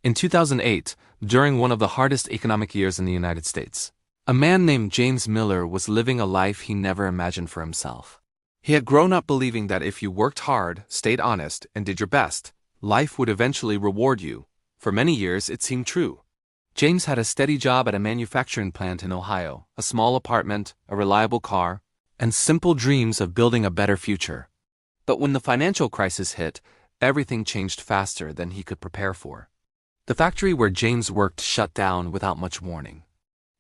In 2008, during one of the hardest economic years in the United States, a man named James Miller was living a life he never imagined for himself. He had grown up believing that if you worked hard, stayed honest, and did your best, life would eventually reward you. For many years, it seemed true. James had a steady job at a manufacturing plant in Ohio, a small apartment, a reliable car, and simple dreams of building a better future. But when the financial crisis hit, everything changed faster than he could prepare for. The factory where James worked shut down without much warning.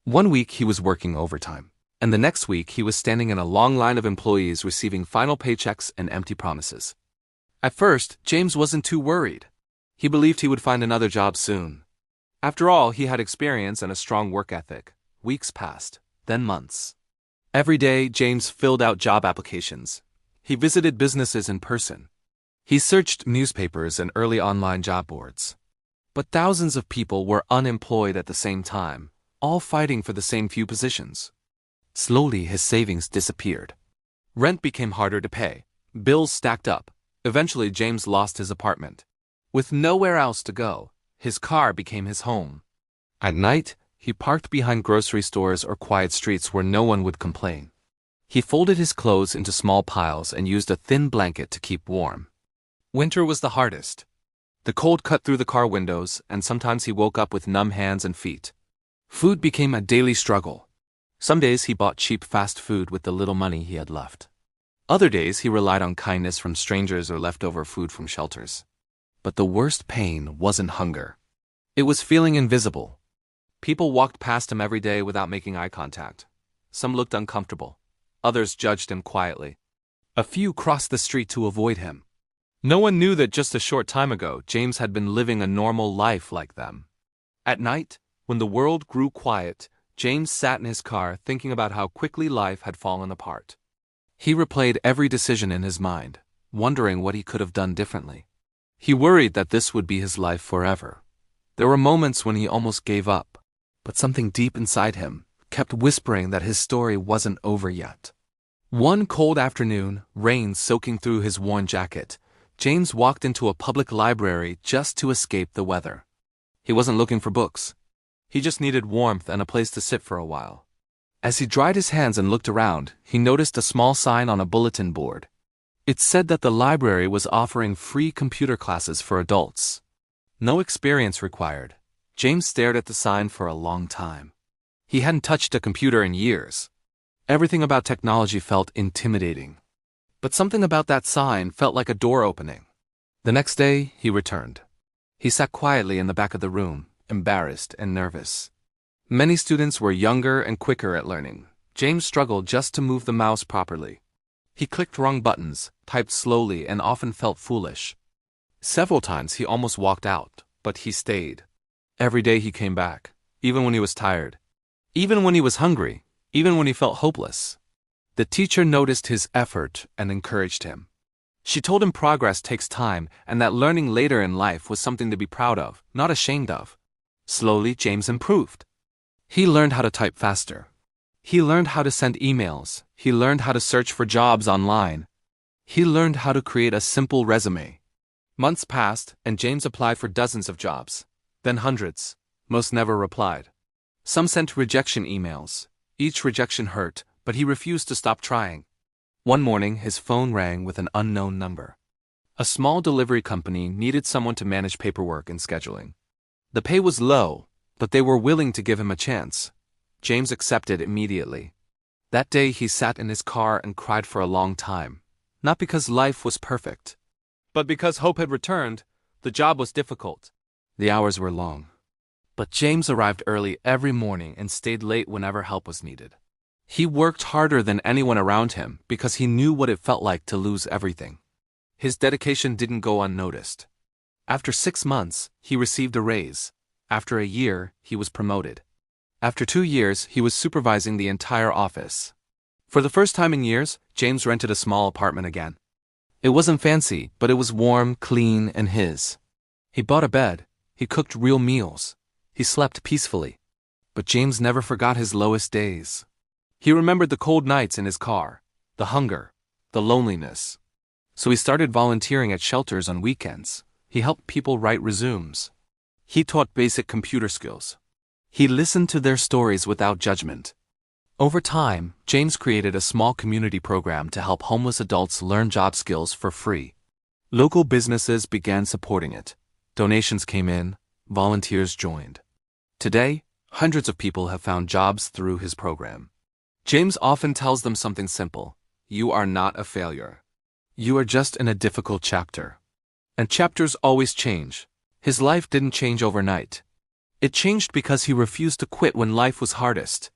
One week he was working overtime, and the next week he was standing in a long line of employees receiving final paychecks and empty promises. At first, James wasn't too worried. He believed he would find another job soon. After all, he had experience and a strong work ethic. Weeks passed, then months. Every day, James filled out job applications. He visited businesses in person. He searched newspapers and early online job boards. But thousands of people were unemployed at the same time, all fighting for the same few positions. Slowly, his savings disappeared. Rent became harder to pay. Bills stacked up. Eventually, James lost his apartment. With nowhere else to go, his car became his home. At night, he parked behind grocery stores or quiet streets where no one would complain. He folded his clothes into small piles and used a thin blanket to keep warm. Winter was the hardest. The cold cut through the car windows, and sometimes he woke up with numb hands and feet. Food became a daily struggle. Some days he bought cheap fast food with the little money he had left. Other days he relied on kindness from strangers or leftover food from shelters. But the worst pain wasn't hunger. It was feeling invisible. People walked past him every day without making eye contact. Some looked uncomfortable. Others judged him quietly. A few crossed the street to avoid him. No one knew that just a short time ago, James had been living a normal life like them. At night, when the world grew quiet, James sat in his car thinking about how quickly life had fallen apart. He replayed every decision in his mind, wondering what he could have done differently. He worried that this would be his life forever. There were moments when he almost gave up, but something deep inside him kept whispering that his story wasn't over yet. One cold afternoon, rain soaking through his worn jacket, James walked into a public library just to escape the weather. He wasn't looking for books. He just needed warmth and a place to sit for a while. As he dried his hands and looked around, he noticed a small sign on a bulletin board. It said that the library was offering free computer classes for adults. No experience required. James stared at the sign for a long time. He hadn't touched a computer in years. Everything about technology felt intimidating. But something about that sign felt like a door opening. The next day, he returned. He sat quietly in the back of the room, embarrassed and nervous. Many students were younger and quicker at learning. James struggled just to move the mouse properly. He clicked wrong buttons, typed slowly, and often felt foolish. Several times he almost walked out, but he stayed. Every day he came back, even when he was tired, even when he was hungry, even when he felt hopeless. The teacher noticed his effort and encouraged him. She told him progress takes time and that learning later in life was something to be proud of, not ashamed of. Slowly, James improved. He learned how to type faster. He learned how to send emails. He learned how to search for jobs online. He learned how to create a simple resume. Months passed, and James applied for dozens of jobs, then hundreds. Most never replied. Some sent rejection emails. Each rejection hurt, but he refused to stop trying. One morning, his phone rang with an unknown number. A small delivery company needed someone to manage paperwork and scheduling. The pay was low, but they were willing to give him a chance. James accepted immediately. That day, he sat in his car and cried for a long time. Not because life was perfect, but because hope had returned. The job was difficult. The hours were long. But James arrived early every morning and stayed late whenever help was needed. He worked harder than anyone around him because he knew what it felt like to lose everything. His dedication didn't go unnoticed. After 6 months, he received a raise. After a year, he was promoted. After 2 years, he was supervising the entire office. For the first time in years, James rented a small apartment again. It wasn't fancy, but it was warm, clean, and his. He bought a bed. He cooked real meals. He slept peacefully. But James never forgot his lowest days. He remembered the cold nights in his car, the hunger, the loneliness. So he started volunteering at shelters on weekends. He helped people write resumes. He taught basic computer skills. He listened to their stories without judgment. Over time, James created a small community program to help homeless adults learn job skills for free. Local businesses began supporting it. Donations came in, volunteers joined. Today, hundreds of people have found jobs through his program. James often tells them something simple: you are not a failure. You are just in a difficult chapter. And chapters always change. His life didn't change overnight. It changed because he refused to quit when life was hardest.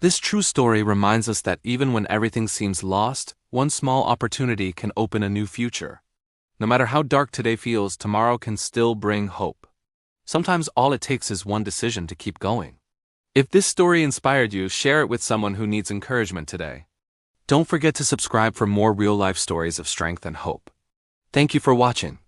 This true story reminds us that even when everything seems lost, one small opportunity can open a new future. No matter how dark today feels, tomorrow can still bring hope. Sometimes all it takes is one decision to keep going. If this story inspired you, share it with someone who needs encouragement today. Don't forget to subscribe for more real-life stories of strength and hope. Thank you for watching.